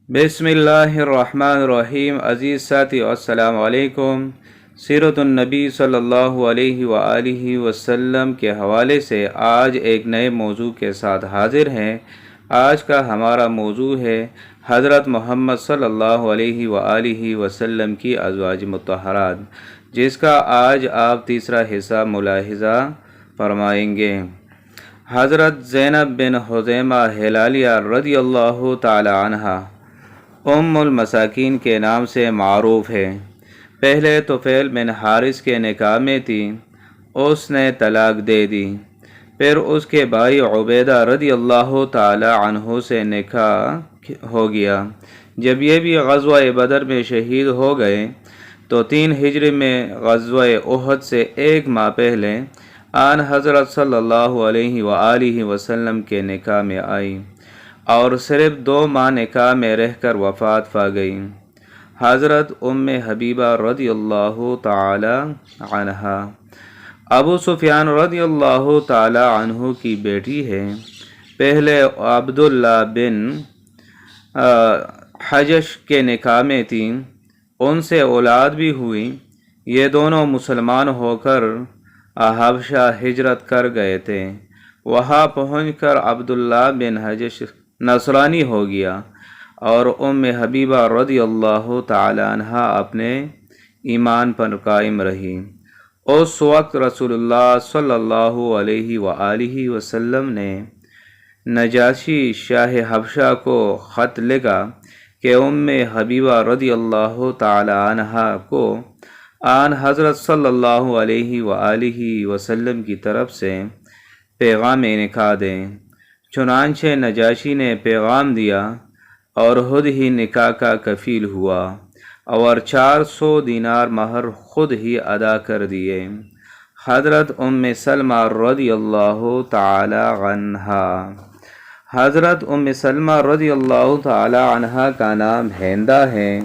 بسم اللہ الرحمن الرحیم۔ عزیز ساتھی السلام علیکم۔ سیرت النبی صلی اللہ علیہ وآلہ وسلم کے حوالے سے آج ایک نئے موضوع کے ساتھ حاضر ہیں۔ آج کا ہمارا موضوع ہے حضرت محمد صلی اللہ علیہ وآلہ وسلم کی ازواج مطہرات، جس کا آج آپ تیسرا حصہ ملاحظہ فرمائیں گے۔ حضرت زینب بن خزیمہ ہلالیہ رضی اللہ تعالی عنہ ام المساکین کے نام سے معروف ہے۔ پہلے طفیل بن حارث کے نکاح میں تھی، اس نے طلاق دے دی۔ پھر اس کے بھائی عبیدہ رضی اللہ تعالی عنہ سے نکاح ہو گیا۔ جب یہ بھی غزوہ بدر میں شہید ہو گئے تو 3 ہجری میں غزوہ احد سے 1 ماہ پہلے آن حضرت صلی اللہ علیہ وآلہ وسلم کے نکاح میں آئی اور صرف 2 ماہ نکاح میں رہ کر وفات پا گئی۔ حضرت ام حبیبہ رضی اللہ تعالی عنہا ابو سفیان رضی اللہ تعالی عنہ کی بیٹی ہے۔ پہلے عبداللہ بن حجش کے نکاح میں تھی، ان سے اولاد بھی ہوئی۔ یہ دونوں مسلمان ہو کر حبشہ ہجرت کر گئے تھے۔ وہاں پہنچ کر عبداللہ بن حجش نصرانی ہو گیا اور ام حبیبہ رضی اللہ تعالی عنہ اپنے ایمان پر قائم رہی۔ اس وقت رسول اللہ صلی اللہ علیہ وآلہ وسلم نے نجاشی شاہ حبشہ کو خط لکھا کہ ام حبیبہ رضی اللہ تعالی عنہ کو آن حضرت صلی اللہ علیہ وآلہ وسلم کی طرف سے پیغام نکاح دیں۔ چنانچہ نجاشی نے پیغام دیا اور خود ہی نکاح کا کفیل ہوا اور 400 دینار مہر خود ہی ادا کر دیے۔ حضرت ام سلمہ رضی اللہ تعالی عنہا حضرت ام سلمہ رضی اللہ تعالی عنہا کا نام ہندہ ہے۔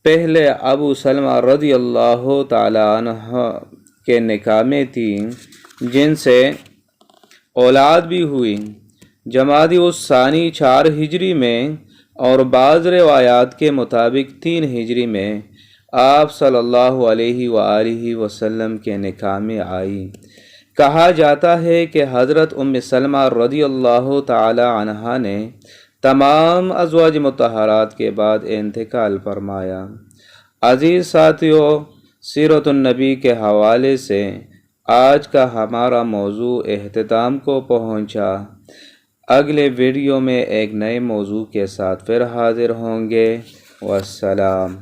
پہلے ابو سلمہ رضی اللہ تعالی عنہ کے نکاح میں تھی، جن سے اولاد بھی ہوئی۔ جمادی الثانی 4 ہجری میں اور بعض روایات کے مطابق 3 ہجری میں آپ صلی اللہ علیہ وآلہ وسلم کے نکاح میں آئی۔ کہا جاتا ہے کہ حضرت ام سلمہ رضی اللہ تعالی عنہا نے تمام ازواج مطہرات کے بعد انتقال فرمایا۔ عزیز ساتھیو، سیرت النبی کے حوالے سے آج کا ہمارا موضوع اختتام کو پہنچا۔ اگلے ویڈیو میں ایک نئے موضوع کے ساتھ پھر حاضر ہوں گے۔ والسلام۔